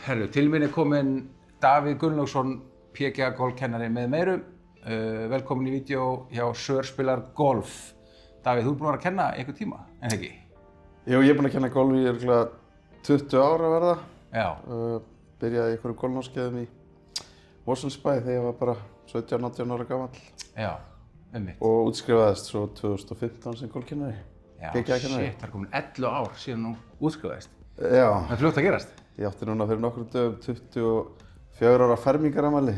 Herru, til mín kominn Davíð Gunnlaugsson, PGA golfkennari með meiru. Velkomin í vídeo hjá Sör spilar golf. Davíð, þú búinn að vera að kenna einhver tíma, en ekki? Jú, ég búinn að kenna golf í örugglega 20 ára að verða. Já. Byrjaði í einhverjum golfnámskeiðum í Mosfellsbæ þegar ég var bara 17-18 ára gamall. Já, einmitt. Og útskrifaðist svo 2015 sem golfkennari. Já, PGA-kennari. shit, það er komin 11 ár síðan þú útskrifaðist. Já. Það er fljótt að gerast. Ég átti núna fyrir nokkrum dögum 24 ára fermingarafmæli.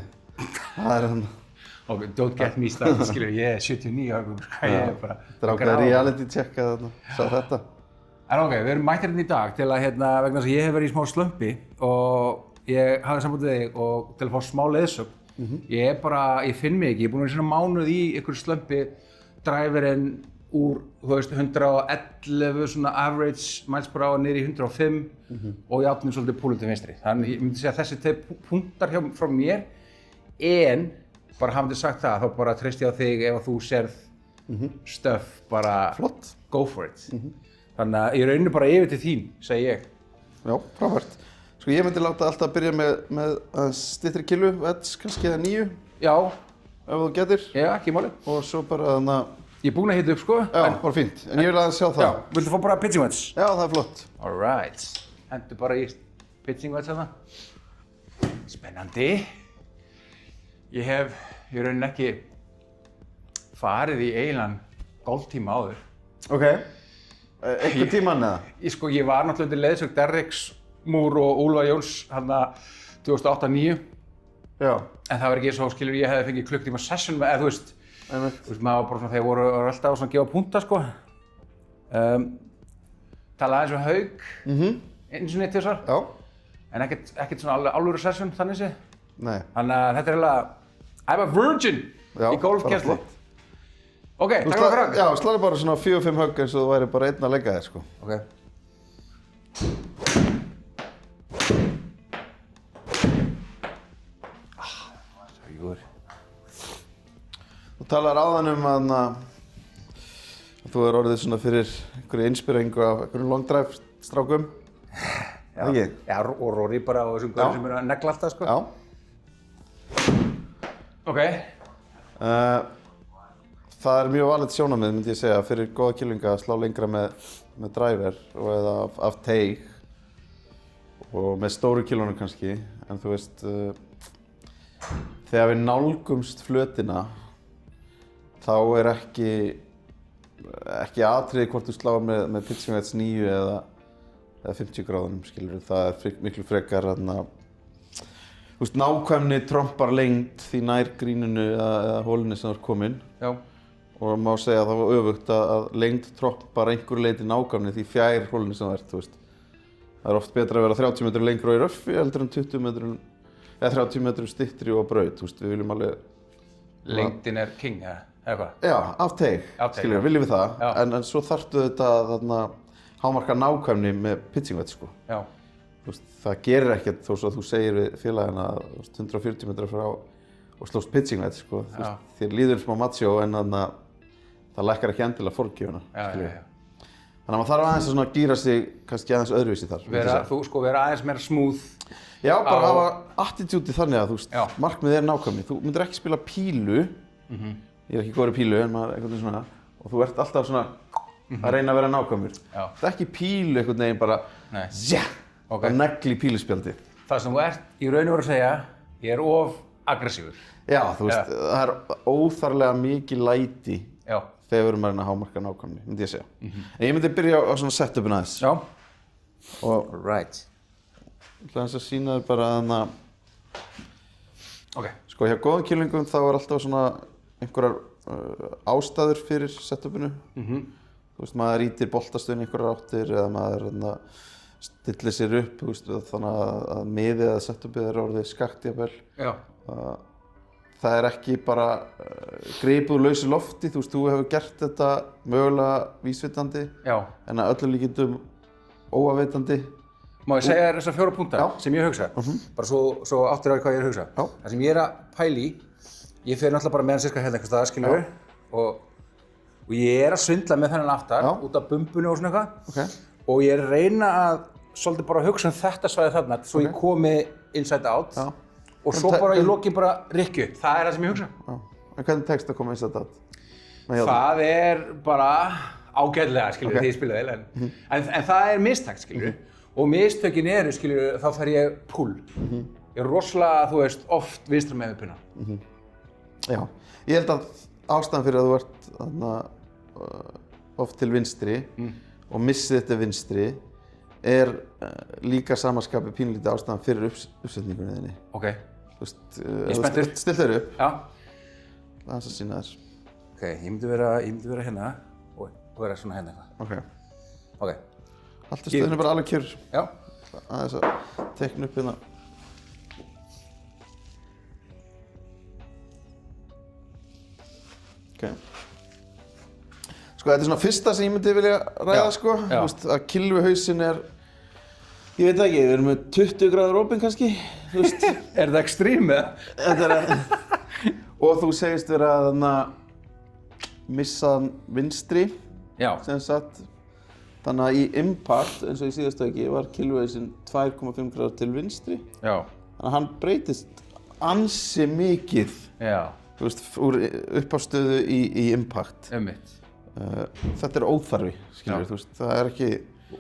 Það er hann. Ok, don't get me started, skilur, ég er 79 ára, ég er bara... Það er ákveðið reality check að sá þetta. En ok, við erum mættir hérna í dag til að vegna þess að ég hef verið í smá slömpi og ég hafði samband við þig og til að fá smá leiðsögn. Ég finn mig ekki, ég er búinn að vera svona mánuð í einhverju slömpi, driverinn úr, þú veist, 111 svona average miles per hour niður í 105 og ég átti nú svolítið púlum til vinstri. Þannig ég myndi segja að þessi punktar frá mér, en bara hafandi sagt það, þá bara treysti ég á þig ef að þú sérð stöf, bara Flott. Go for it. Þannig að ég raunir bara yfir til þín, segi ég. Já, frábært. Sko ég myndi láta alltaf byrja með styttri killu, edge kannski eða 9, Já, ef þú getur. já, ekki máli. Og svo bara þannig að, Ég er búinn að hita upp, sko. já, bara fínt. En ég vil aðeins sjá það. Já, viltu fá bara pitching wedge? Já, það er flott. Alright, hendur bara í pitching wedge þarna. Spennandi. Ég hef í rauninni ekki farið í eiginlegan golftíma áður. Ok. Einhver tímann eða? Ég var náttúrulega undir leiðsögn Derricks Múr og Úlfar Jóns hérna 2008-09. Já. En það var ekki svo, skilur, ég hefði fengið klukktíma session með, eða þú veist, maður var bara svona, þeir voru alltaf að gefa púnta, sko. Talaði aðeins um Hauk, einu sinni tvisvar. Já. En ekkert svona alvöru session, þannig sé. Nei. Þannig að þetta er eiginlega, I'm a virgin í golfkennslu. Ok, takk fyrir að Já, slæði bara svona 4-5 högg eins og þú væri bara einn að leggja þér, sko. Ok. Það er góður. Þú talar áðan að þú er orðið svona fyrir einhverju inspiringu af einhverjum long drive strákum. Já, ekki? Já, og Rory bara og þessum gauðum sem eru að negla alltaf, sko. Já. Ok. Það er mjög valið sjónarmið, myndi ég segja, fyrir góða kylfinga að slá lengra með driver og eða af teig og með stóru kylfunum kannski, en þú veist, þegar við nálgumst flötina þá er ekki atriði hvort þú sláir með pitching wedge 9 eða 50 gráðunum, skilur. Það er miklu frekar þú veist, nákvæmni trompar lengd því nær grínunu eða hólunni sem þú ert kominn. Já. Og má segja að það var öfugt að lengd trompar einhverju leyti nákvæmni því fjær hólunni sem þú ert, þú veist. Það er oft betra að vera 30 metrum lengra í röffi heldur en 20 metrum, eða 30 metrum styttri og braut, þú veist, við viljum alveg... Lengdin er king, eða hvað? Já, af teig, skilur, viljum við það, en svo þarftu þetta að hámarka nákvæmni með pitching wedge, sko. Já. Þú veist, það gerir ekkert þó svo að þú segir við félagina 140 metrar frá og slóst pitching wedge, sko. Þú veist, þér líður smá matsjó en það lækkar ekki endilega forgjöfuna, skilur. Já. Þannig að maður þarf aðeins að gíra sig kannski aðeins öðruvísi þar. Vera aðeins meira smooth. Já, bara hafa attitúti þannig að, þú veist, markmið er nákvæmni. Þú myndir ekki spila pílu, ég er ekki góður í pílu, en maður eitthvað svona, og þú ert alltaf svona að reyna að vera nákvæmur. Það er ekki pílu einhvern veginn bara, að negli píluspjaldi. Það sem þú ert í raun og veru að segja, ég er of aggressífur. Já, þú veist, það er óþarlega mikið læti þegar við erum að reyna að hámarka nákvæmni, myndi ég segja. En ég myndi byrja á svona setupinu aðeins. Já. Og right. Ég ætla aðeins að sýna þér bara Ok. Sko, hjá góðum kylfingum þá er alltaf svona einhverjar ástæður fyrir setupinu. Þú veist, maður ýtir boltastöðin í einhverjar áttir eða maður stillir sér upp, þú veist, þannig að miðið eða setupið er orðið skakkt jafnvel. Já. Það er ekki bara gripið úr lausu lofti, þú veist, þú hefur gert þetta mögulega vísvitandi, en að öllum líkindum óafvitandi. Má ég segja þér þessar 4 punkta sem ég hugsa? Bara svo áttir á hvað ég er að hugsa. Það sem ég er að pæla í, ég fer náttúrulega bara með hann sirka hérna einhvers staðar, skilur við, og ég er að svindla með þennan aftar út af bumbunni og svona eitthvað. Og ég er að reyna að svolítið bara að hugsa þetta svæði þarna, svo ég komi inside out Já. og svo bara í lokin bara rykki upp. Það það sem ég hugsa. Já. En hvernig tekst að koma inside out? Það bara ágætlega, skilur, því ég spila vel, en það mistakt, skilur, og mistökin skilur, þá fer ég pull. Ég rosalega, þú veist, oft vinstra með pinna. Já, ég held að ástæðan fyrir að þú ert oft til vinstri og missið þetta vinstri líka samaskapi pínlítið ástæðan fyrir uppsetningunni þinni. Ok. Þú veist, Ég spenntur. Still þér upp. Já. Það að sýna þér. Ok, ég myndi vera hérna og vera svona hérna eitthvað. Ok. Haltu stöðinu bara alveg kjör. Já. Aðeins að teikna upp hérna. Ok. Sko, þetta svona fyrsta sem ég myndi vilja ræða, sko. Þú veist, að kylfuhausinn ég veit ekki, við erum með 20 gráður opinn kannski, þú veist. Það extreme, eða? Og þú segist vera að missa hann vinstri, sem sagt. Þannig að í impact, eins og í síðastu ekki, var kylfuhausinn 2,5 gráður til vinstri. Já. Þannig að hann breytist ansi mikið. Já. Þú veist, úr upphafsstöðu í impact. Einmitt. Þetta óþarfi, skilur, þú veist, það ekki...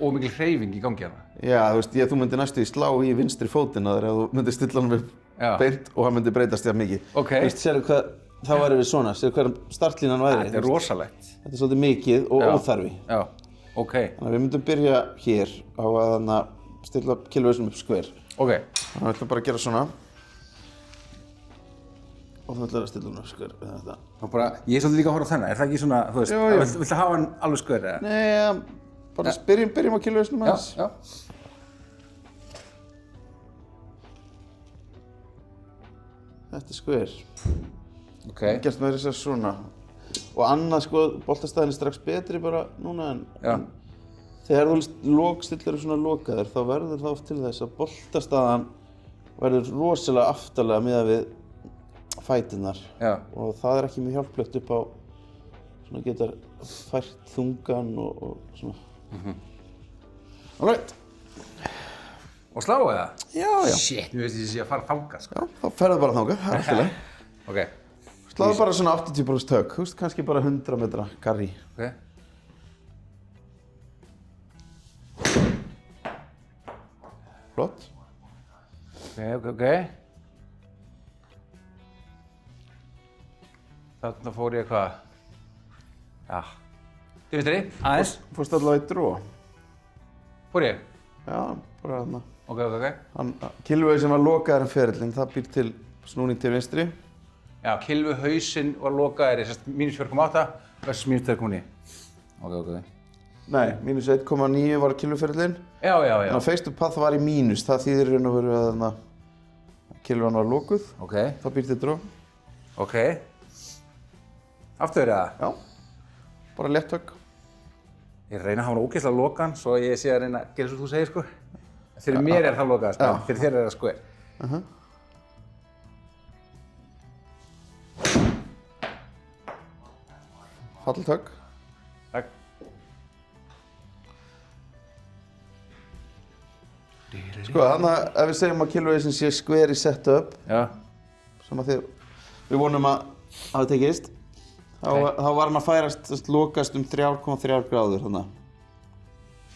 Og mikil hreyfing í gangi hérna. Já, þú veist, þú myndir næstu í slá í vinstri fótinn að þér ef þú myndir stilla hann upp beint og hann myndir breytast jafn mikið. Ok. Þú veist, sérðu hvað, þá væri við svona, sérðu hver startlínan væri. Þetta rosalegt. Þetta svolítið mikið og óþarfi. Já, ok. Þannig að við myndum byrja hér á að stilla kylfuhausnum upp skver. Ok. Þannig að við ætlum bara að gera svona. Og þú ætlar að stilla hann upp skver við þetta. Ég svolítið líka að horfa á þennan, það ekki svona, þú veist, viltu hafa hann alveg skver, eða? Nei, bara byrjum á kylfuhausnum aðeins. Já. Þetta skver. Ok. Gerst með þess að svona. Og annað, sko, boltastæðin strax betri bara núna en þegar þú stillir svona lokaðir, þá verður það oft til þess að boltastæðan verður rosalega aftarlega miðað við fæturnar. Já. Og það ekki mjög hjálplegt upp á svona getar fært þungan og svona. Alright. Og slá eða? Já. Shit, mér veist ég sé að fara þangað, sko. Já, þá ferðu bara þangað, það alltaf leið. Ok. Sláðu bara svona 80% tök, þú veist, kannski bara 100 metra garri. Ok. Flott. Ok. Þarna fór ég hvað? Já. Til vinstri, aðeins. Fórstu allavega í dró. Fór ég? Já, bara þarna. Ok. Kylfuhausinn var lokaður ferillinn, það býr til snúning til vinstri. Já, kylfuhausinn var lokaður í mínus 4,8 versus mínus 2,9. Ok. Nei, mínus 1,9 var kylfuferillinn. Já. Þannig að face to path var í mínus, það þýðir raun og veru að kylfan var lokuð. Ok. Það býr til dró. Ok. Aftur það? Já. Bara létt tök. Ég reyna að hafa hann ógeðslega lokan, svo ég sé að reyna að gera svo þú segir, sko. Fyrir mér það lokað, sko. Fyrir þér það skver. Falltök. Takk. Sko, þannig að ef við segjum að kylfuhausinn sé skver í setup, sem að við vonum að hafa tekist, þá var hann að færast, lokast 3,3 gráður þannig.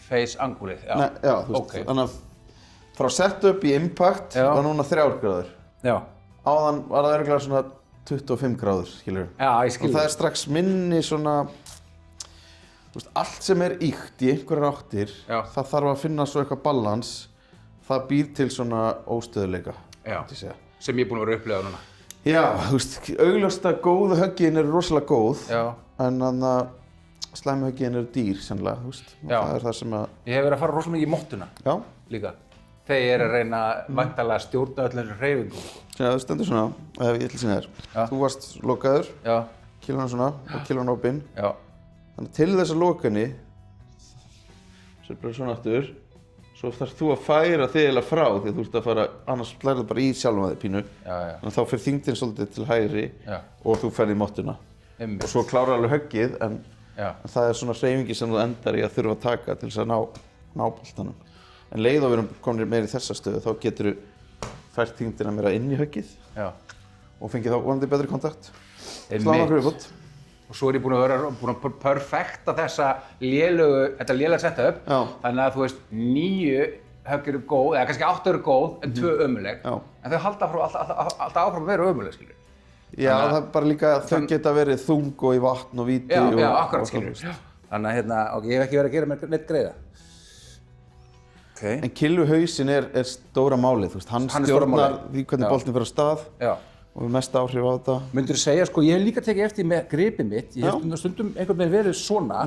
Face angulið, já. Nei, já, þú veist, þannig að frá setup í impact var núna 3 gráður. Já. Áðan var það örugglega svona 25 gráður, skilur. Já, ég skilur. Og það strax minni svona, þú veist, allt sem ýkt í einhverjar áttir, það þarf að finna svo eitthvað balans, það býr til svona óstöðuleika, myndi ég segja. Sem ég er búinn að vera að upplifa núna. Já, þú veist, augljóst að góðu höggin eru rosalega góð, en þannig að slæmu höggin eru dýr, sennilega, þú veist. Það það sem að... Ég hef verið að fara rosalega mikið í móttuna. Líka. Þegar ég að reyna væntanlega að stjórna öll þessum hreyfingum. Þú stendur svona, ef ég ætla að sýna þér. Þú varst lokaður, kylfan svona og kylfan opinn. Þannig til þess að loka henni, svo bara svona aftur, svo þarf þú að færa þig eiginlega frá því þú ert að fara, annars lærðu bara í sjálfum að þig pínu. Þannig að þá fer þyngdin svolítið til hægri og þú ferð í móttuna. Og svo klárar alveg höggið, en það svona hreyfingi sem þú endar í að þurfa að taka til þess að ná boltanum. En leið og við erum komin meira í þessa stöðu, þá getur þú fært þyngdina meira inn í höggið og fengið þá vonandi betri kontakt. Slána okkur viðbót. Og svo er ég búinn að perfekta þetta lélega setup. Þannig að þú veist, 9 högg eru góð, eða kannski 8 eru góð, en 2 ömurleg. En þau halda alltaf áfram að vera ömurleg, skilur. Já, það er bara líka að þau geta verið þung og í vatn og víti Já, akkurat, skilur. Þannig að ég hef ekki verið að gera mér neitt greiða. En killuhausinn er stóra málið, þú veist, hann stjórnar því hvernig boltinn fer á stað og við mest áhrif á þetta. Myndirðu segja, sko, ég hef líka tekið eftir með gripið mitt, ég hef stundum einhvern veginn verið svona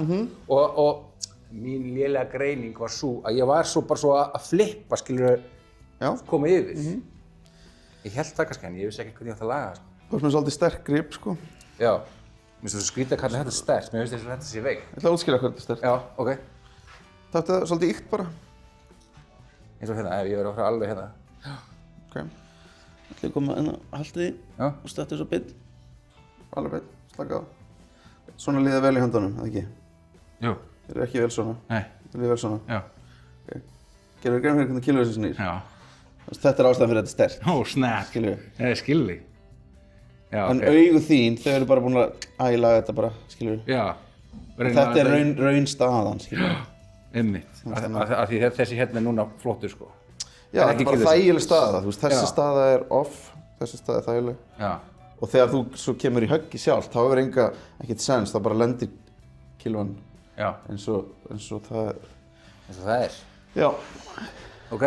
og mín lélega greining var svo að ég var svo að flippa, skilur, koma yfir. Ég held það kannski, en ég vissi ekki hvernig ég átti að laga það, sko. Þú veist með svolítið sterk grip, sko. Já, mér finnst það skrítið að kalla þetta sterkt, mér finnst þess að þetta sé veik. Ég ætla að útskýra hvað þetta er sterkt. Já, ok. Taktu það svolítið íkt bara. Eins og hérna, ég verið að fara alveg hérna. Ok. Ætla ég að koma inn að halda því og stötta þessu beinn. Alveg beinn, slaka á. Svona líða vel í höndunum, eða ekki? Jú. Þeir eru ekki vel svona. Nei. Þeir líða vel svona. Já. Ok. Gerðu þér grein fyrir hvernig killuhausinn snýr? Já. Þetta er ástæðan fyrir þetta sterkt. Ó, snap. Skilurðu? Ég skilði. Já, en augu þín, þau eru bara búin að æla þetta bara, skilurðu? Já. Þetta er raun staðan, skilurðu? Einmitt. Af því þessi hérna er núna flottur, sko. Já, þetta er bara þægileg staða, þú veist, þessi staða er off, þessi staða er þægileg. Já. Og þegar þú svo kemur í höggi sjálf, þá hefur ekkert sens, þá bara lendir kilvan eins og það er. Eins og það er? Já. Ok.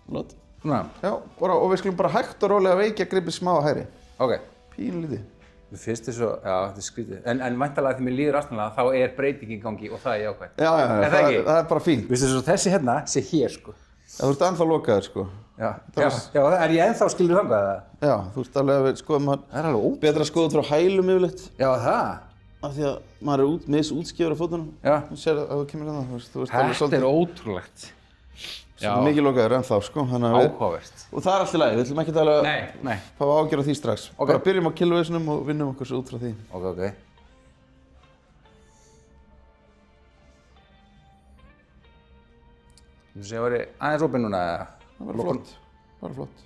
Flott. Svona. Já, og við skulum bara hægt og rólega veikja gripið smá að hægri. Ok. Pínlítið. Mér finnst þess að, já, þetta er skrítið. En væntanlega því mér líður aðstæðanlega, þá er breyting í gangi og það er jákvæmt. Já, það er bara fínt. Vistu þess að þessi hérna sé hér, sko. Já, þú ert ennþá lokaður, sko. Já, er ég ennþá skilur þangað eða? Já, þú ert alveg að skoða betra að skoða út frá hælum yfirleitt. Já, það? Af því að maður er misútskefur á fótunum. Já. Þú sér að þú kemur hérna, þú veist alveg svolítið. Þetta er ótrúlegt. Svolítið mikið lokaður ennþá, sko. Áhugavert. Og það er allt í lagi, við ætlum ekki að fá ágjör á því strax. Bara byrjum á killuhausinum og vinnum okkur svo út frá því. Ok. Þú sé að það væri aðeins opinn núna eða? Það var flott. Bara flott.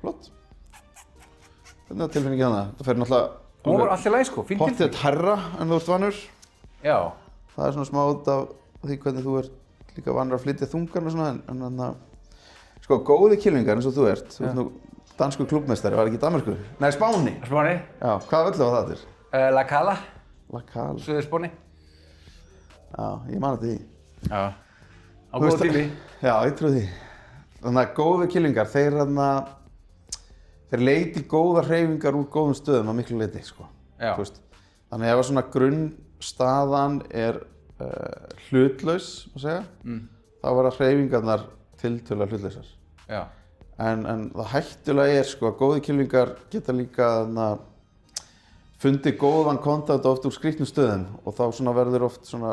Flott. Hvernig er tilfinningin hana? Það fer náttúrulega hún var allt í lagi, sko, fín tilfinning. Pottþétt hærra en þú ert vanur. Já. Það er svona smá út af því hvernig þú ert líka vanur að flytja þungan og svona, en þannig að, sko, góði kylfingar eins og þú ert nú danskur klúbbmeistari, var ekki í Danmörku? Nei, Spáni. Spáni? Já, hvaða völlu var það til? La Cala. La Cala. Suður Spáni. Já, ég man eftir því. Já. Á góðu tími. Já, ég trúi því. Þannig að góði kylfingar, þeir leiti góðar hreyfingar úr góðum stöðum að miklu leiti, sko. Já. Þannig að ef svona grunnstaðan er hlutlaus, má segja, þá verða hreyfingarnar tiltölulega hlutlausar. Já. En það hættulega er, sko, að góði kylfingar geta líka fundið góðan kontakt oft úr skrýtnum stöðum og þá svona verður oft svona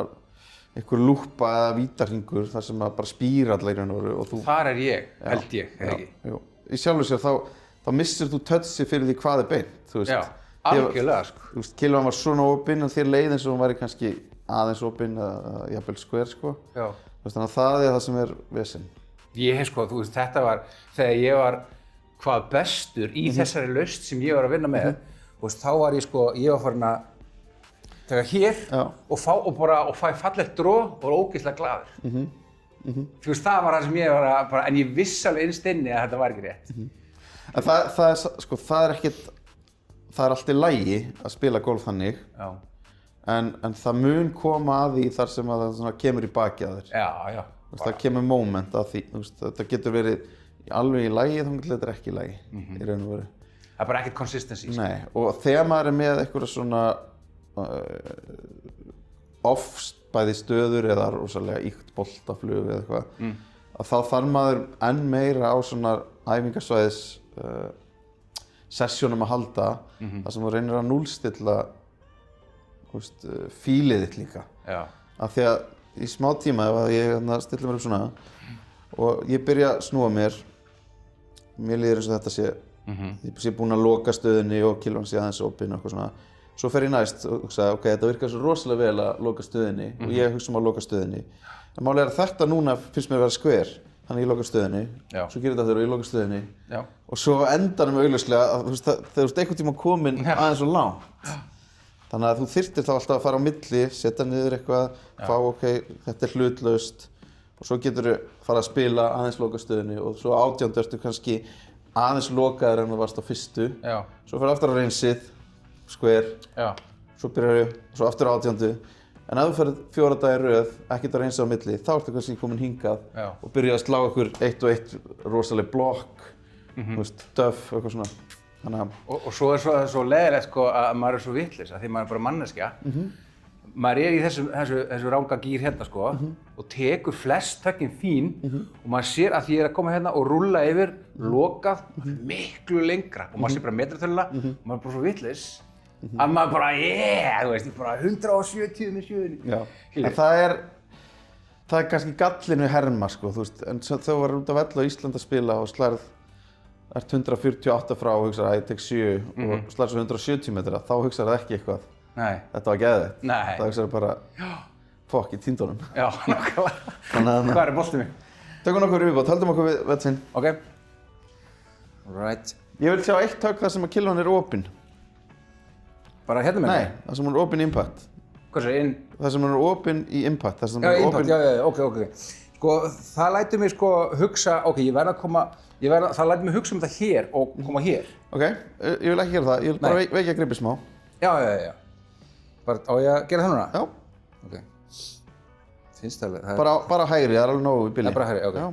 einhver lúppa eða vítarhingur þar sem bara spýr alla í raun og veru og þú... Þar er ég, held ég, ekki? Já. Í sjálfu sér þá missir þú touchið fyrir því hvað er beint, þú veist. Já, algjörlega, sko. Þú veist, kilvan var svona opinn en þér leið eins og hún væri kannski aðeins opinn eða jafnvel square, sko. Já. Þú veist, þannig að það er það sem er vesinn. Ég, sko, þú veist, þetta var þegar ég var hvað bestur í þessari lausn sem ég var að vinna með, þú veist, þá var ég, sko, ég var farin að taka hér og fæ fallegt dró og var ógeðslega glaður. Þú veist, það var það sem ég var að bara, en ég viss alveg innst inni að þetta var ekki rétt. En það er, sko, það er allt í lagi að spila golf þannig, en það mun koma að því þar sem að það kemur í baki að þér. Já. Það kemur moment að því, þetta getur verið alveg í lagi þá getur þetta ekki í lagi, í raun og veru. Það er bara ekkert consistency. Nei, og þegar maður er með einhverja svona off-bæði stöður eða rosalega ýkt boltaflug eða eitthvað, að þá þarf maður enn meira á svona æfingasvæðis sessjónum að halda, þar sem þú reynir að núllstilla fílið þitt líka. Já. Af því að í smá tíma ef ég stilla mér upp svona og ég byrja að snúa mér, mér líður eins og þetta sé, ég sé búinn að loka stöðinni og kilvan sé aðeins opinn og eitthvað svona. Svo fer ég næst og hugsa, ok, þetta virkar svo rosalega vel að loka stöðinni og ég hugsa að loka stöðinni. En málið er að þetta núna finnst mér að vera skver, þannig ég loka stöðinni, svo gerir þetta aftur og ég loka stöðinni. Já. Og svo á endanum augljóslega, þegar þú ert einhvern tíma komin aðeins svo langt. Þannig að þú þyrftir þá alltaf að fara á milli, setja niður eitthvað, fá ok, þetta er hlutlaust og svo getur þú fara að spila aðeins loka stöðinni og svo 18. ertu kannski aðeins lokaður en þú varst á fyrstu. Já. Svo fer aftur á reynsið, skver, svo byrjar svo aftur á 18. En ef þú ferð 4 daga í röð, ekkert að reynsa á milli, þá ertu kannski komin hingað og byrja að slá ykkur 1 og 1 rosaleg blokk, þú veist, döff, eitthvað svona. Og svo er svo leiðilegt sko að maður er svo vitlaus, að því maður er bara manneskja. Maður er í þessu ranga gír hérna sko og tekur flest tökkin fín og maður sér að því ég er að koma hérna og rúlla yfir, lokað, miklu lengra og maður sér bara metratöluna og maður er bara svo vitlaus. Að maður bara, þú veist, bara 170 með sjöðunni. Já, en það er kannski gallinn við herma, sko, þú veist, en þegar þú var út af velli á Íslandi að spila og slærð ert 148 frá og hugsaði að ég tek 7 og slærð svo 170 metra, þá hugsaði það ekki eitthvað. Nei. Þetta var geðveikt. Nei. Það hugsaði bara, fokk, í tíndunum. Já, nákvæmlega. Hvað er boltið mig? Tökum nokkuð viðbót, höldum okkur við vetsinn. Ok. Right. Ég vil sjá eitt tök þar sem að kilvan er opinn. Bara hérna með Nei, það sem hún er opinn í impact. Hvað er það? Það sem hún er opinn í impact. Impact, ok. Sko, það lætur mig sko hugsa, ok, það lætur mig hugsa þetta hér og koma hér. Ok, ég vil ekki gera það, ég vil bara vekja gripið smá. Já. Bara, á ég að gera það núna? Já. Ok. Finnst það alveg? Bara hægri, það er alveg nógu í billi. Bara hægri, ok. Já.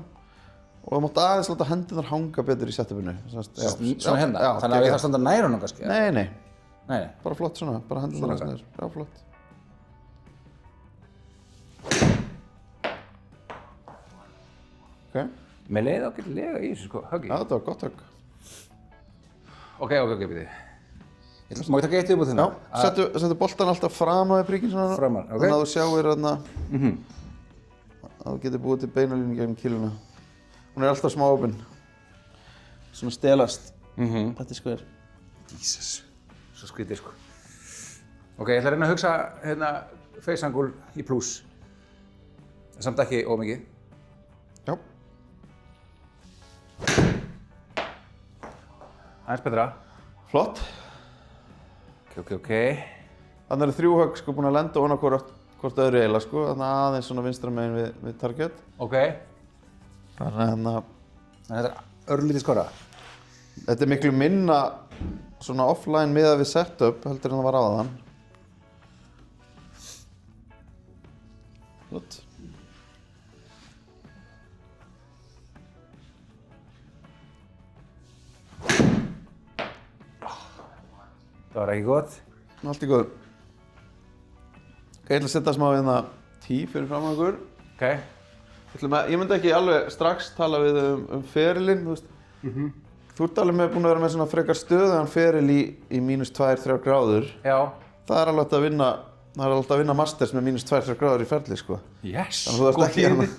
Og það mátt aðeins láta hendurnar hanga betur í setupinu. Svona hérna? Þannig að ég þarf að standa nær honum kannski? Nei. Nei. Bara flott svona, bara hendurnar aðeins niður. Já, flott. Ok. Mér leiði ágætlega í þessu sko, höggi. Já, þetta var gott högg. Ok, býti. Má ég taka eitt viðbót hérna? Já, settu boltan alltaf fram á því príkinn svona. Framar, ok. Þannig að þú sjáir þarna að þú getur búið til beinalínu gegnum kíluna. Hún er alltaf smá opinn. Svona stelast. Þetta er skver. Jesus. Svo skrítið sko. Ok, ég ætla að reyna að hugsa hérna face angle í pluss. Samt ekki ómikið. Já. Aðeins betra. Flott. Ok. Þannig eru 3 högg sko búin að lenda ofan á hvort öðru eiginlega sko. Þannig aðeins svona vinstra megin við target. Ok. Þannig að þetta er örlítið skora. Þetta er miklu minna svona offline miðað við setup heldur en það var áðan. Flott. Það var ekki gott. Allt í góðu. Ok, ég ætla að setja smá hérna tí fyrir fram á okkur. Ok. Ég myndi ekki alveg strax tala við ferilinn, þú veist. Þú ert alveg búinn að vera með svona frekar stöðugan feril í mínus 2-3 gráður. Já. Það er alveg að vinna masters með mínus 2-3 gráður í ferli, sko. Yes, góð tíðindi.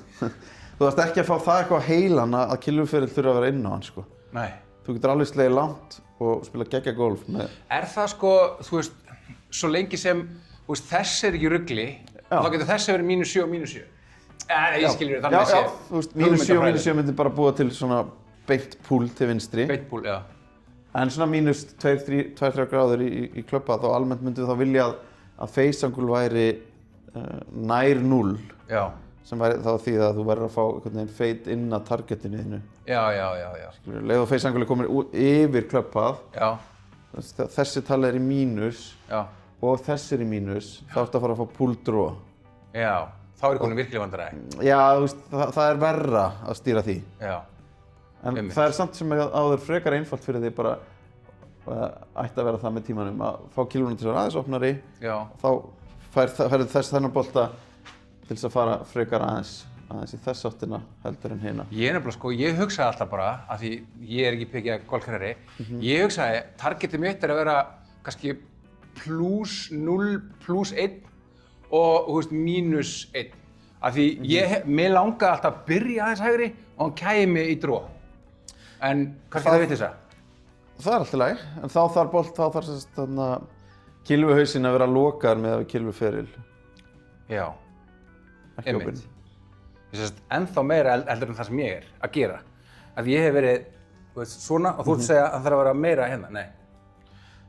Þú þarft ekki að fá það eitthvað á heilan að kilvuferill þurfa að vera inn á hann, sko. Nei. Þú getur alveg slegið langt og spila geggjað golf með. Er það sko, þú veist, svo lengi sem þess er ekki rugli, þá getur þess að vera mínus 7 og mínus 7. Ég skilur þannig að sé. Já, þú veist, mínus 7 og mínus 7 myndi bara búa til svona beint púl til vinstri. Beint púl, já. En svona mínus 2-3 gráður í klöppa, þá almennt myndum við þá vilja að face angle væri nær 0. Já. Sem væri þá því að þú verður að fá einhvern veginn fade inn að targetinu þínu. Já. Skilur, leið og face angle er komin yfir klöppað. Já. Þessi tala er í mínus. Já. Og þessi er í mínus, þá ertu að fara að fá pull draw. Já. Þá er komin virkilega vandræði. Já, þú veist, það er verra að stýra því. Já. En það er samt sem áður frekar einfalt fyrir því bara ætti að vera það með tímanum að fá kíluna til að vera aðeins opnari. Já. Þá færðu þennan bolta til þess að fara frekar aðeins í þess áttina heldur en hina. Ég nefnilega sko, ég hugsaði alltaf bara, af því ég er ekki pekja golfkennari, ég hugsaði targetið mitt er að vera kannski plus 0, plus 1 og þú veist mínus 1. Af því mér langaði alltaf að byrja aðeins hægri og hann kæmi í dró. En kannski það vitleysa? Það er alltaf læg, en þá þarf sérst þarna kylfuhausinn að vera lokaður með kylfuferil. Já, Ekki opinn. Ég sést ennþá meira heldur en það sem ég er að gera. Að ég hef verið, þú veist, svona og þú ert að segja að hann þarf að vera meira hérna, nei.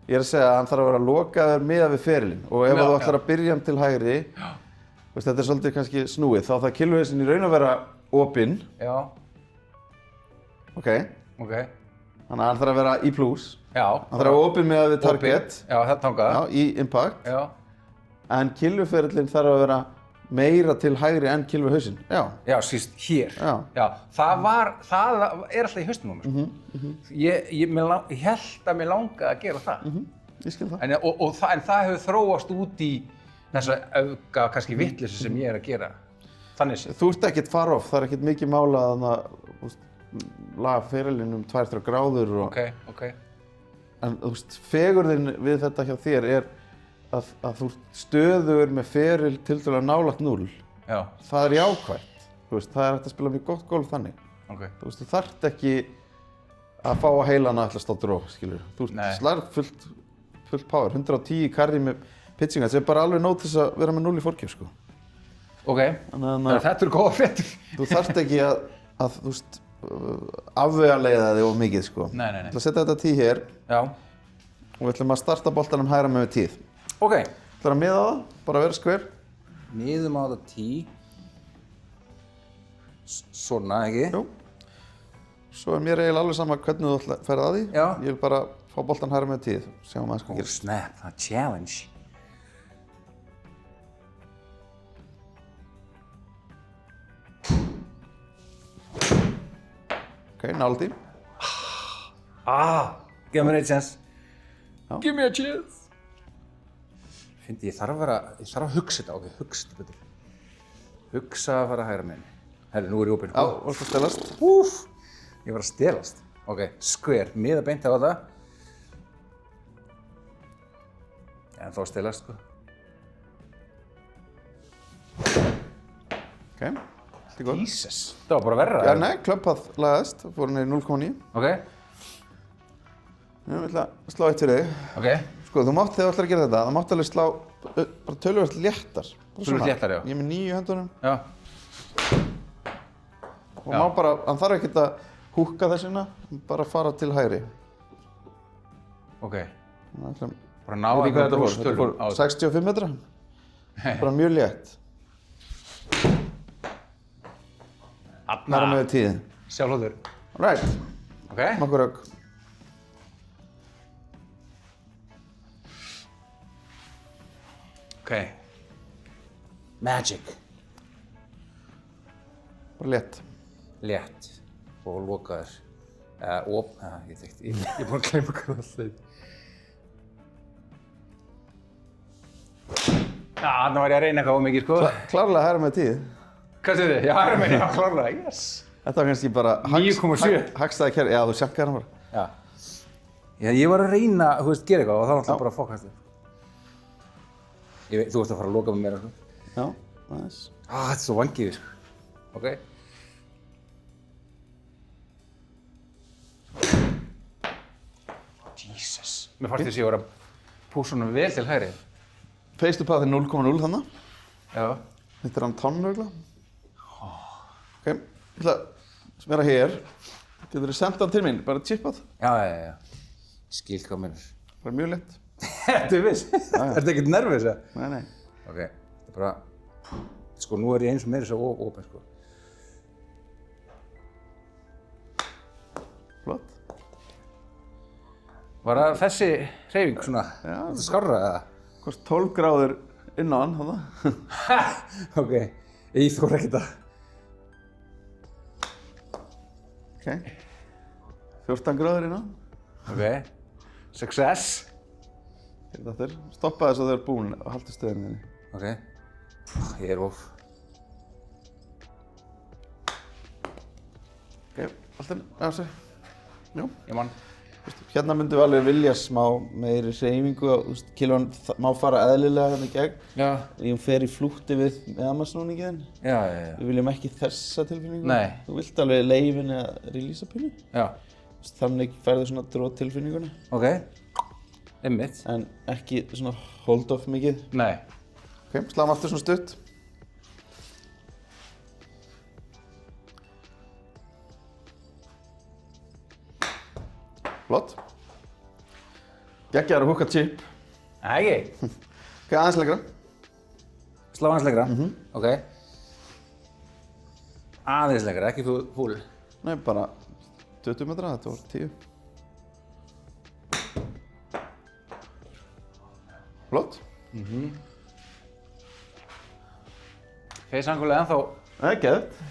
Ég er að segja að hann þarf að vera lokaður miðað við ferilinn og ef þú ætlar að byrja hann til hægri, veist, þetta er svolítið kannski snúið, þá þarf kylfuhausinn í raun að vera opinn. Já. Ok. Þannig að hann þarf að vera í plús. Já. Hann þarf að vera opinn miðað við target. Já, það tangað. Já, í impact. Já. En kylfuferillinn þarf að vera meira til hægri en kylfuhausinn. Já. Já, síst hér. Já. Það er alltaf í hausnum á mér, sko. Ég held að mér langaði að gera það. Ég skil það. En það hefur þróast út í þessa auka, kannski vitleysu sem ég er að gera. Þannig séð. Þú ert ekkert far off, það er ekkert mikið mála að laga ferilinn 2-3 gráður og... Ok. En þú veist, fegurðin við þetta hjá þér er að þú ert stöðugur með feril tiltölulega nálægt 0. Já. Það er jákvætt. Þú veist, það er hægt að spila mjög gott golf þannig. Ok. Þú veist, þú þarft ekki að fá að heilana ætla að stá dró, skilur. Þú slærð fullt power, 110 carry með pitchinga, sem er bara alveg nóg til þess að vera með 0 í forgjöf, sko. Ok, þannig að þetta eru góða fréttir. Þú þarft ekki að þú veist, afvegaleiða þig of mikið, sko. Nei. Ég ætla að setja þetta 10 hér. Já. Og við ætlum að starta boltanum hægra með 10. Ok. Þú ætlar að miða það, bara vera skver. Miðum á þetta 10. Svona, ekki? Jú. Svo er mér eiginlega alveg sama hvernig þú ætlar að ferða að því. Já. Ég vil bara fá boltan hægra með 10. Sjáum aðeins hvað gerist. Snap, það er challenge. Ok, náldi. Give me a chance. Give me a chance. Fyndi, ég þarf að hugsa þetta, ok, hugsa þetta betur. Hugsa að fara hægra megin. Herri, nú er ég opinn. Já, varstu að stelast? Ég var að stelast. Ok, square, miða beint á þetta. En þá stelast, sko. Ok, allt í góð. Jesus, það var bara verra. Já, nei, clubpath lagaðist, fór hann í 0,9. Ok. Ég ætla að slá eitt fyrir þig. Ok. Sko, þú mátt þegar þú ætlar að gera þetta, það mátt alveg slá bara töluvert léttar. Töluvert léttar, já. Ég er með 9 í höndunum. Já. Og má bara, hann þarf ekkert að húkka þessuna, bara fara til hægri. Ok. Bara ná eitthvað brústölum á þetta. 65 metra. Bara mjög létt. Þarna. Hægra með 10. Sjálfhóttur. Right. Ok. Nokkur rauk. Ok. Magic. Bara létt. Létt. Og lokaður. Ég er búinn að gleyma hvað það hleit. Þarna var ég að reyna eitthvað ómikið, sko. Klárlega hægra með 10. Hvað segir þið? Já, hægra með 10, já, klárlega, yes. Þetta var kannski bara 9,7. Hagstæði kerfi, já, þú sjankaði hann bara. Já. Já, ég var að reyna, þú veist, gera eitthvað og það var alltaf bara að fókast þig. Þú ert að fara að loka með mér, sko. Já, aðeins. Þetta er svo vangiður, sko. Ok. Jesus. Mér fannst þess að ég var að púsa honum vel til hægri. Face to path er 0,0 þannig. Já. Þetta er hann tannurugla. Ok, ég ætla að vera hér. Getur þið senda hann til mín, bara chippað? Já. Ég skil hvað mennur. Bara mjög létt. Þetta er viss? Ertu ekkert nervus, eða? Nei. Ok, þetta er bara... Sko, nú er ég eins og meira svo opinn, sko. Flott. Var það þessi hreyfing svona? Já. Þetta skárra, eða? Hvort 12 gráður inn á hann, þarna. Ok, ég þóra ekkert að... Ok. 14 gráður inn á hann. Ok. Success. Hérna aftur. Stoppa þess að þau eru búin og halda stöðinu þinni. Ok. Ég er off. Ok, alltaf, já, sér. Jú. Ég mann. Hérna myndum við alveg vilja smá meiri hreyfingu og kilvan má fara eðlilega hérna í gegn. Já. Ég fer í flútti við meðamarsnúningin. Já. Við viljum ekki þessa tilfinningu. Nei. Þú vilt alveg leyfin að releasa pínu. Já. Þannig færðu svona dró tilfinninguna. Ok, einmitt. En ekki svona hold off mikið. Nei. Ok, sláum aftur svona stutt. Flott. Geggjaður að húka chip. Ekki. Ok, aðeins lengra. Slá aðeins lengra. Ok. Aðeins lengra, ekki þú fúl. Nei, bara 20 metra, þetta var 10. Flott. Feysangulega ennþá. Nei, geðvægt.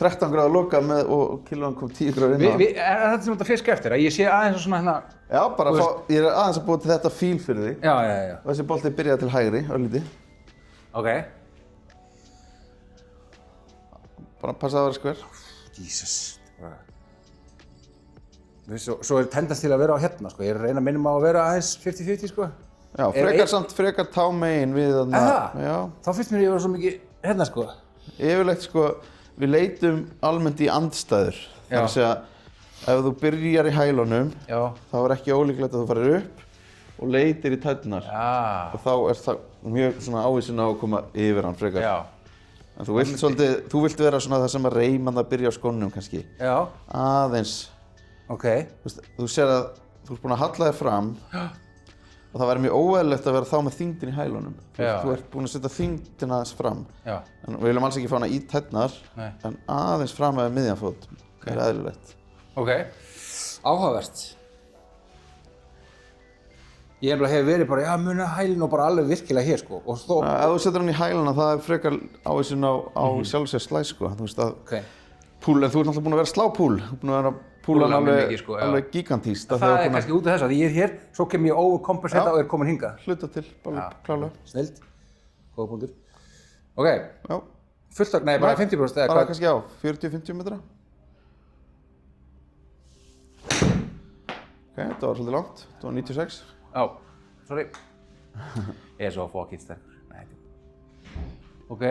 13 gráður lokað með og kilóan kom 10 gráður inn á. Er þetta sem þú ert að fiska eftir? Að ég sé aðeins svona hérna... Já, bara ég er aðeins að búa til þetta fíl fyrir því. Já. Og þessi bolti byrjaði til hægri, örlítið. Ok. Bara passa að vera skver. Jesus. Svo er tendast til að vera á hérna, sko. Ég er að reyna að minnum á að vera aðeins 50-50, sko. Já, frekar támegin við þarna. Já. Þá finnst mér ég vera svo mikið hérna, sko. Yfirleitt, sko, við leitum almennt í andstæður. Það er að segja, ef þú byrjar í hælunum, þá er ekki ólíklegt að þú farir upp og leitir í tærnar. Já. Og þá er það mjög svona ávísun á að koma yfir hann frekar. Já. En þú vilt vera svona það sem að reyma það að byrja á skónum kannski. Já. Aðeins. Ok. Þú sér að þú ert búinn að halla þér fram og það væri mjög óeðlilegt að vera þá með þyngdin í hælunum. Þú ert búinn að setja þyngdina aðeins fram. Já. En við viljum alls ekki fá hana í tærnar, en aðeins fram með miðjan fót. Það er eðlilegt. Ok. Áhugavert. Ég hef verið bara, já, muna hælinn og bara alveg virkilega hér, sko. Og þó... Ef þú setur hann í hæluna, það er frekar ávísun á sjálfsér slæs, sko. Þú veist að... Púl, en þú ert náttúrulega búinn að vera að slá púl. Þú ert búinn að vera púlan alveg gigantískt. Það er kannski út af þess að ég er hér, svo kem ég overcompensata og er komin hingað. Hluta til, bara klálega. Snillt. Góða punktur. Ok. Já. Fullt nei, bara 50% eða hvað? Bara kannski á, 40-50 metra. Ok, þetta var svolítið langt. Þetta var 96. Já, sorry. Ég er svo fucking sterkur. Nei, ok.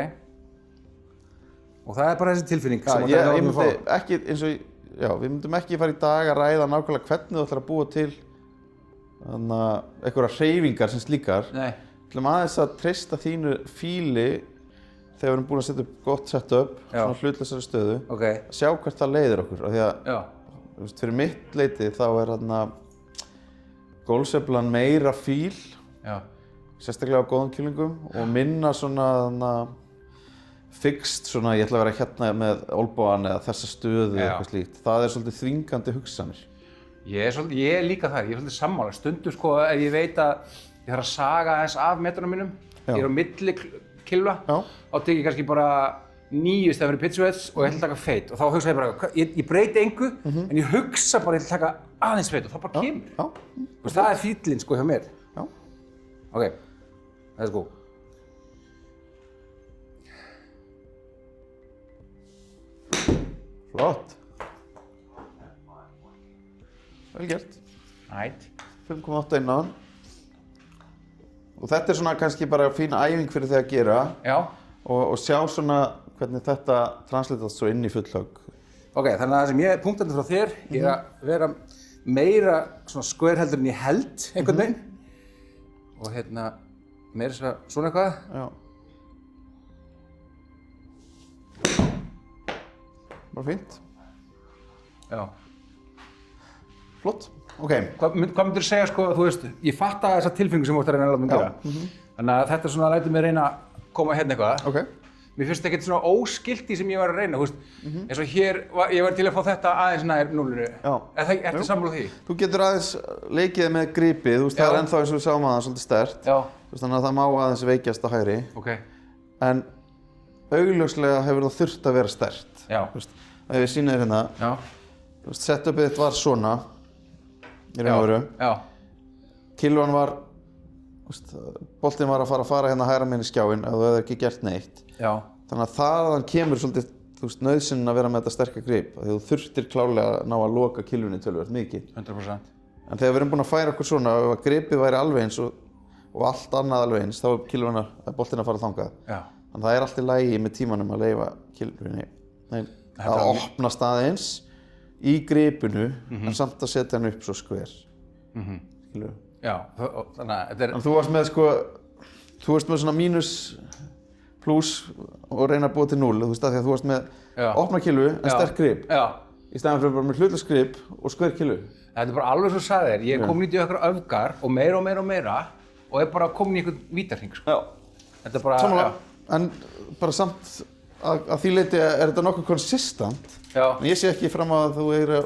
Og það er bara þessi tilfinning sem að ég myndi ekki, eins og, já, við myndum ekki fara í dag að ræða nákvæmlega hvernig þú ætlar að búa til einhverja hreyfingar sem slíkar. Nei. Við ætlum aðeins að treysta þínu fíli þegar við erum búin að setja upp gott setup, svona hlutlausari stöðu, að sjá hvert það leiðir okkur. Af því að, fyrir mitt leyti þá er gólfsveiflan meira fíl, sérstaklega á góðum kýlingum og minna svona fixt svona, ég ætla að vera hérna með olnbogann eða þessa stöðu eða eitthvað slíkt. Það er svolítið þvingandi hugsanir. Ég er líka þar, ég er svolítið sammála. Stundum sko ef ég veit að ég þarf að saga aðeins af metrunum mínum, ég er á milli kylfa, þá tek ég kannski bara 9 stefnir pitsuets og ég ætla að taka feit. Og þá hugsa ég bara, ég breyti engu, en ég hugsa bara ég ætla að taka aðeins feit og það bara kemur. Það er fíllinn sko hjá mér. Ok, let's go. Flott. Vel gert. Ætt. 5,8 inn á hann. Og þetta er svona kannski bara fín æfing fyrir þig að gera. Já. Og sjá svona hvernig þetta translitast svo inn í fullhögg. Ok, þannig að það sem ég punktandi frá þér er að vera meira svona square heldur en ég held einhvern veginn. Og meira svona eitthvað. Já. Bara fínt. Já. Flott. Ok. Hvað myndir þú segja sko, þú veist, ég fatta þessa tilfinningu sem þú ert að reyna að láta mig gera. Þannig að þetta svona lætur mig reyna að koma hérna eitthvað. Ok. Mér finnst þetta ekkert svona óskilti sem ég var að reyna, þú veist. Eins og hér, ég var til að fá þetta aðeins nær núlinu. Já. Ertu sammála því? Þú getur aðeins leikið með gripið, þú veist, það er ennþá eins og við sáum að það svolítið sterkt. Já. Þú veist, þannig að það má aðeins veikjast á hægri. Ok. En augljóslega hefur það þurft að vera sterkt. Já. Þú veist, ef ég sýni þér hérna. Já. Þú veist, setupið þitt var svona. Í raun og veru. Já. Kilvan var, boltinn var að fara hérna hægra megin í skjáinn ef þú hefðir ekki gert neitt. Já. Þannig að þaðan kemur svolítið, nauðsynnin að vera með þetta sterka grip. Því þú þurftir klárlega að ná að loka kilvunni töluvert mikið. 100%. En þegar við erum búin að færa okkur svona, ef gripið væri alveg eins og allt annað alveg eins, þá er boltinn að fara þangað. Já. Þannig að það er allt í lagi með tímanum að leyfa kilvunni að opna staðeins í gripinu en samt að setja hann upp svo skver. Skilur? Já, þannig að þetta En þú varst með sko, þú varst með svona mínus, pluss og reyna að búa til 0, þú veist að því að þú varst með opna kilvu en sterk grip. Já. Í staðan fyrir bara með hlutlaus grip og skver kilvu. Þetta er bara alveg svo sagði þér, ég er komin í einhverja öfgar og meira og er bara komin í einhvern vítarhring, sko. Já. Þetta er bara, Samanlega, en bara samt að því leyti er þetta nokkuð konsistent. Já. En ég sé ekki fram á að þú er að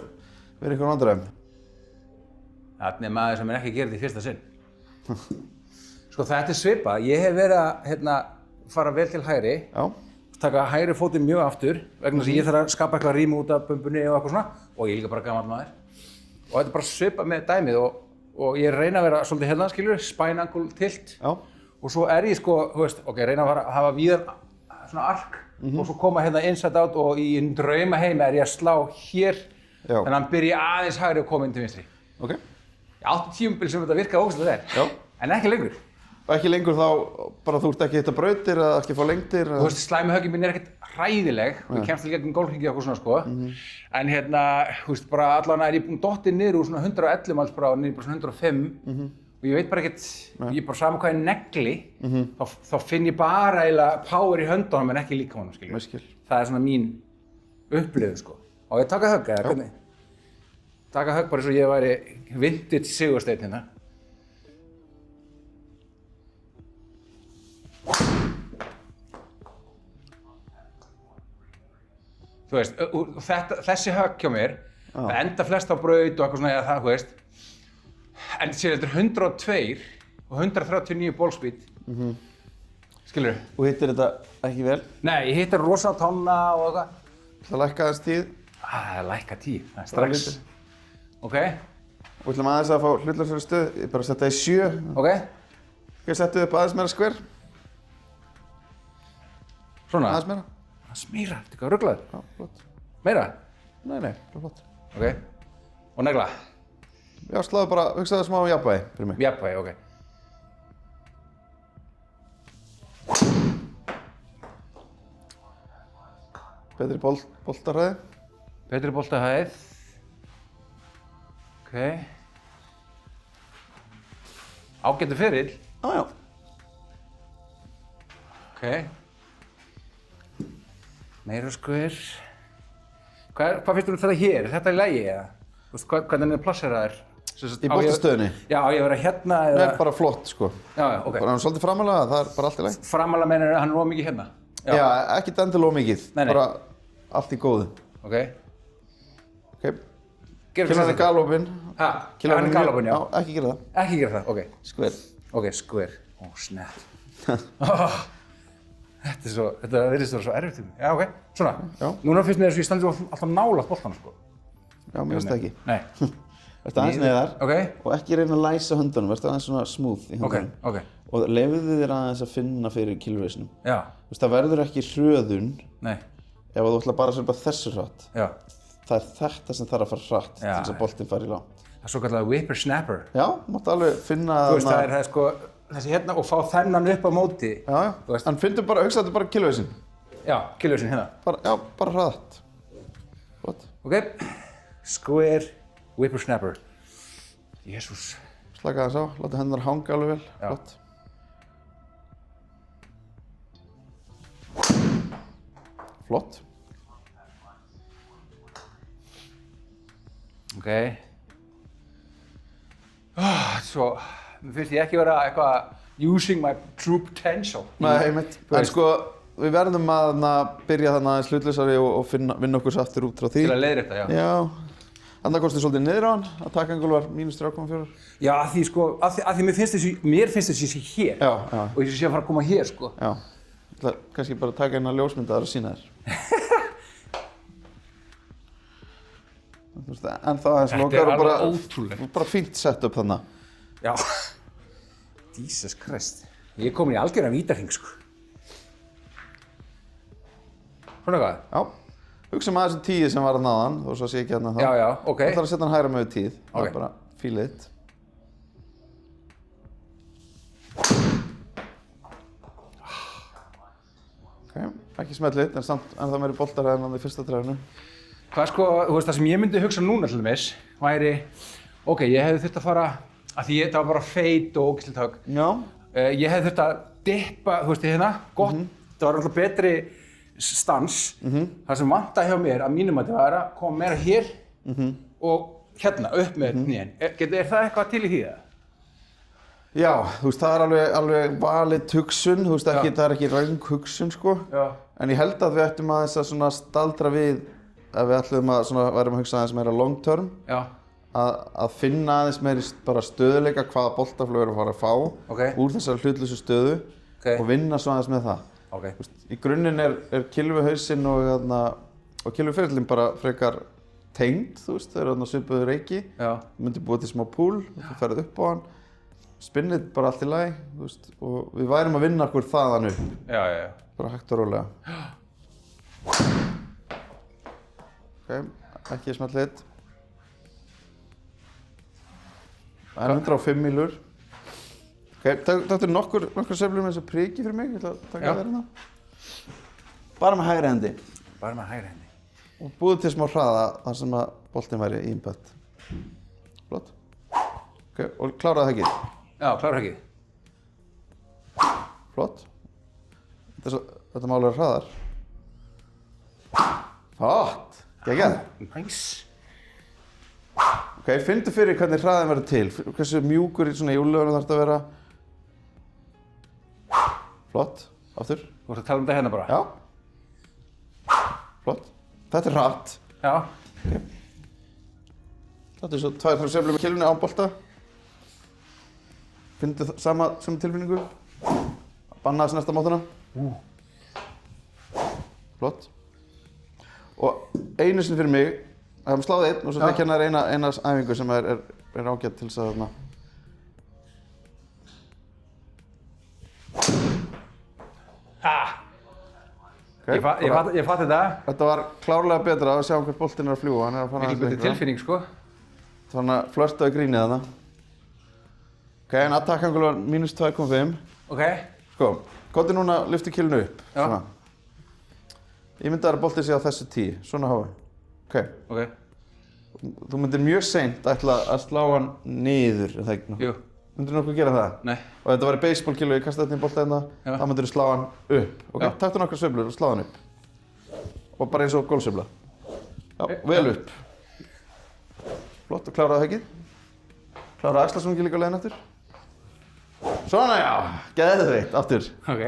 vera einhver vandræðum. Þannig er maður sem er ekki að gera þetta í fyrsta sinn. Sko þetta er svipað, ég hef verið að fara vel til hægri, taka hægri fótinn mjög aftur vegna þess að ég þarf að skapa eitthvað rými út af bumbunni og eitthvað svona og ég er líka bara gamall maður. Og þetta er bara svipað með dæmið og ég reyna að vera svolítið hérna, skilur, spine angle tilt. Já. Og svo er ég sko, þú veist, ok, reyna að hafa víðan svona ark og svo koma hérna inside out og í drauma heimi er ég að slá hér þannig að hann byrji aðeins hægri og koma inn til vinstri. Ok. Ég átti tímabil sem þetta virkaði ógeðslega vel, en ekki lengur. Og ekki lengur þá bara þú ert ekki að hitta brautir eða ekki að fá lengdir? Þú veist, slæmuhöggin mín er ekkert hræðileg og ég kemst til gegnum gólfhringi og eitthvað svona sko. En hérna, þú veist, bara allavega er ég búinn dottið niður úr svona 111 miles per hour niður bara svona 105 og ég veit bara ekkert, ég er bara saman hvað ég negli, þá finn ég bara eiginlega power í höndunum en ekki líkamanum, skiljum. Það er svona mín upplifun sko. Og ég taka högg eða hvernig? Taka högg bara eins og ég væri vintage Sigursteinn hérna. Þú veist, þessi högg hjá mér, það enda flest á braut og eitthvað svona eða það, þú veist. En sér þetta er 102 og 139 ballspeed. Skilurðu? Og hittir þetta ekki vel? Nei, ég hittir rosa á tánna og eitthvað. Það lækka aðeins tíð? Það er lækka tíð, það er strax. Ok. Og við ætlum aðeins að fá hlutlausari stöð, ég bara setja það í 7. Ok. Ok, settu upp aðeins meira skver. Svona? Aðeins meira. Aðeins meira? Þetta er eitthvað ruglaður? Já, flott. Meira? Nei, bara flott. Ok. Og negla? Já, sláðu bara, hugsaðu smá jafnvægi fyrir mig. Jafnvægi, ok. Betri boltahræði. Betri boltahæð. Ok. Ágættur ferill. Já. Ok. Meira skver. Hvað finnst þú þetta hér? Er þetta í lagi eða? Þú veist, hvernig er plasseraðir? Í boltastöðinni? Já, á ég að vera hérna eða? Það er bara flott, sko. Já, ok. Bara hann er svolítið framalega, það er bara allt í lagi. Framalega meinar hann er of mikið hérna? Já, ekki endilega of mikið. Nei. Bara allt í góðu. Ok. Ok. Killan er galopin. Ha? Hann er galopin, já. Já, ekki gera það. Ekki gera það, ok. Skver. Ok, skver. Ó, snett. Þetta virðist vera svo erfitt fyrir mig. Já, ok. Svona. Já. Núna finnst mér þess að ég standi alltaf nálægt boltanum, sko. Já, mér finnst það ekki. Nei. Vertu aðeins neðar. Ok. Og ekki reyna að læsa höndunum, vertu aðeins svona smooth í höndunum. Ok. Og leyfðu þér aðeins að finna fyrir kilvreisinum. Já. Þú veist, það verður ekki hröðun. Nei. Ef þú ætla bara að sérpa þessu hratt. Já. Það er þetta sem þarf að fara hratt til þess að boltinn fari langt. Það er svo kallar whippersnapper. Já, máttu alveg finna Þú veist, það er sko, þessi hérna og fá þennan upp á móti. Já, en finndu bara, hugsaðu bara kilvreisin. Já, kilvreisin hérna. Bara hratt. Flott. Ok. Square whippersnapper. Jésús. Slaka þess á, láta hennar hanga alveg vel. Já. Flott. Flott. Ok. Svo, mér finnst ég ekki vera eitthvað using my true potential. Nei, einmitt. En sko, við verðum að byrja þannig aðeins hlutlausari og vinna okkur aftur út frá því. Til að leiðrétta, já. Já. Þannig að kostið svolítið niður á hann, að taka var -3,4. Já, að því sko, að því mér finnst þessi hér. Já. Og þessi sé að fara að koma hér, sko. Já. Ég ætla kannski bara að taka eina ljósmyndaðar og sýna þér. En það aðeins lokar og alveg ótrúlegt. Bara fínt sett upp þannig. Já. Jesus Christ. Ég er komin í algjöran vítarhring, sko. Svona hvað? Já. Hugsa aðeins 10 sem var að náðan, þó svo sé ekki hérna þá. Já, ok. Það ætlar að setja hann hægra með 10. Það Ok. er bara feel it. Ok, ekki smellit, en það meiri boltarhæðin á því fyrsta træðinu. Hvað sko, þú veist, það sem ég myndi hugsa núna til dæmis væri, ok, ég hefði þurft að fara, af því það var bara feit og ógeðslegt högg. Já. Ég hefði þurft að dippa, þú veist, hérna, gott, það var alltaf betri stans. Það sem vantaði hjá mér að mínum að það var að koma meira hér og hérna, upp með knén. Er það eitthvað til í því það? Já, þú veist, það er alveg valid hugsun, þú veist, það er ekki röng hugsun, sko. Já. En ég held að við ættum aðeins að svona staldra við, ef við ætlum að svona værum að hugsa aðeins meira long term. Já. Að finna aðeins meiri bara stöðuleika hvaða boltaflög erum að fara að fá úr þessari hlutlausu stöðu og vinna svo aðeins með það. Þú veist, í grunninn er kylfuhausinn og kylfuferillinn bara frekar tengd, þú veist, þau eru svipuðu reiki. Já. Þú myndir búa til smá pool, þú ferð upp á hann. Spinnið bara allt í lagi, þú veist, og við værum að vinna okkur þaðan upp. Já. Bara hægt og rólega. Ok, ekki smelt lit. Það er 105 mílur. Ok, taktu nokkur sveiflur með þessu priki fyrir mig, ég ætla að taka þér hérna. Bara með hægri hendi. Bara með hægri hendi. Og búðu til smá hraða þar sem að boltinn væri í input. Flott. Ok, og kláraðu höggið. Já, klára höggið. Flott. Þetta má alveg hraðar. Flott. Geggjað. Nice. Ok, finndu fyrir hvernig hraðin verður til. Hversu mjúkur í úlögunum þarf þetta að vera. Flott. Aftur. Þú ert að tala um þetta hérna bara? Já. Flott. Þetta er hratt. Já. Okay. Þetta er svo 2-3 sveiflur með kylfunni án bolta. Finndu sama tilfinningu. Banna þessi næsta mótuna. Flott. Og einu sinni fyrir mig, það er sláð einn og svo tekja hérna eina æfingu sem er ágætt til þess að þarna. Okay, ég fatt þetta. Þetta var klárlega betra að sjá hvert boltinn er að fljúga. Hann er að fara miklu betri tilfinning, sko. Þannig að flörtaði grínið þarna. Ok, en attack-angle var -2,5. Ok. Sko, komdu núna, lyftu kýlinu upp. Já. Svona. Ég myndi að boltið sé á þessu 10, svona hái. Ok. Þú myndir mjög seint ætla að slá hann niður, er það ekki? Jú. Myndir þú nokkuð gera það? Nei. Og þetta var í baseballkýlu, ég kastaði þetta í boltið hérna, þá myndir þú slá hann upp. Ok, taktu nokkra sveiflur og slá hann upp. Og bara eins og gólfsveifla. Já, vel upp. Flott, og kláraðu höggið. Kláraðu axlasvungi líka á leiðin eftir. Svona já, geðveikt, aftur. Ok.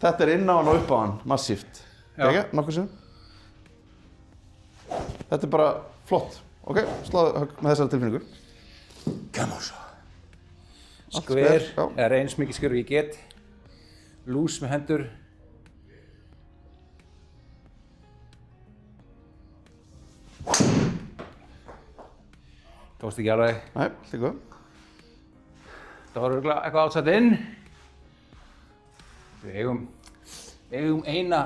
Þetta er inn á hann og upp á hann, massíft. Ekki, nokkuð sem. Þetta er bara flott. Ok, sláðu högg með þessari tilfinningu. Come on svo. Skver, er eins mikið skver og ég get. Lús með hendur. Tókst ekki alveg. Nei, líka. Það var örugglega eitthvað átsett inn. Við eigum eina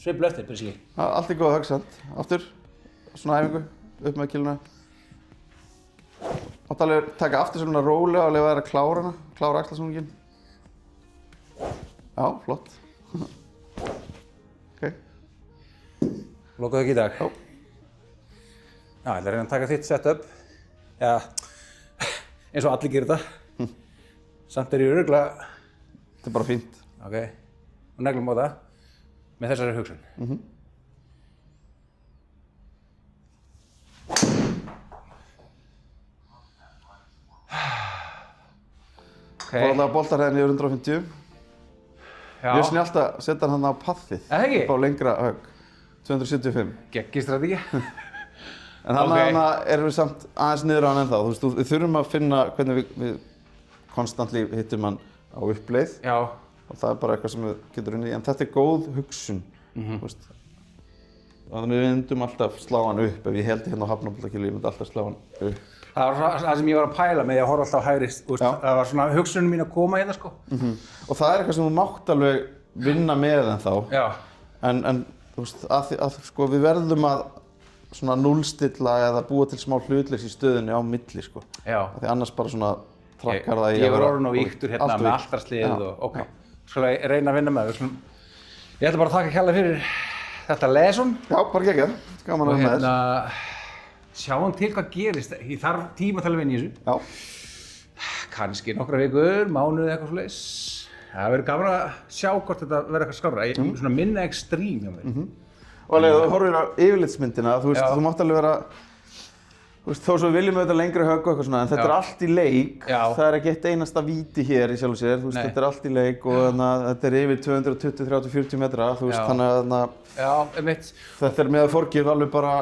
sveiflu eftir, basically. Allt er góð höggsend. Aftur, svona æfingu, upp með kýluna. Átt alveg taka aftur svona rólega og leyfa þér að klára hana, klára axlasvunginn. Já, flott. Ok. Lokaðu ekki í dag? Já. Já, ég ætla að reyna að taka þitt setup. Já, eins og allir gerir þetta. Samt er ég örugglega... Þetta er bara fínt. Ok, og neglum á það með þessari hugsun. Það var alltaf boltarhæðin yfir 150. Já. Ég snjallt að setja hann á pathið. Ekki? Upp á lengra högg. 275. Geggistrategi. En þannig erum við samt aðeins niður á hann ennþá. Þú veist, við þurfum að finna hvernig við konstantli hittum hann á uppleið. Já. Og það er bara eitthvað sem við getum unnið í. En þetta er góð hugsun. Þú veist. Þannig við myndum alltaf slá hann upp. Ef ég held hérna á hafnaboltakýlu, ég myndi alltaf slá hann upp. Það var það sem ég var að pæla með því að horfa alltaf á hægri. Það var svona hugsunin mín að koma hérna, sko. Og það er eitthvað sem þú mátt alveg vinna með ennþá. Já. En þú veist, sko, við verðum að svona núllstilla eða búa til smá hlutleysi í stöðunni á milli, sko. Já. Því annars bara svona trakkar það í að vera... Ég var orðinn og víktur hérna með alltarsliðið og ok. Skal ég reyna að vinna með það. Ég ætla bara að þakka kærlega fyrir þetta lesson Já, bara geggjað. Gaman að og vera með þér. sjáum til hvað gerist. Ég þarf tíma til að vinna í þessu. Já. Kannski nokkra vikur, mánuði eitthvað svoleiðis. Það verður gaman að sjá hvort þetta verður eitthvað skárra. Svona minna extreme hjá mér. Og alveg, þú horfir á yfirlitsmyndina, þú veist, Já. þú mátt alveg vera, þú veist, þó svo við viljum auðvitað lengri högg og eitthvað svona, en þetta er allt í leik. Já. Það er ekki eitt einasta víti hér í sjálfu sér, þú veist, Nei. þetta er allt í leik og þannig að þetta er yfir 220, 30, 40 metra, þú veist, Já. þannig að þarna, Já, einmitt. þetta er með að forgið alveg bara,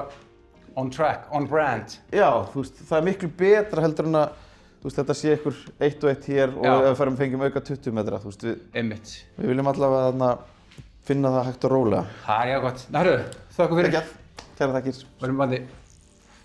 On track, on brand. já, þú veist, það er miklu betra heldur en að, þú veist, þetta sé ykkur 1 og 1 hér og Já. ef við fengjum auka 20 metra, þú veist, Einmitt. við viljum allavega þarna finna það hægt og rólega. Það er jágott. Hörru, þakka fyrir. Geggjað, kæra þakkir. Verðum bandi.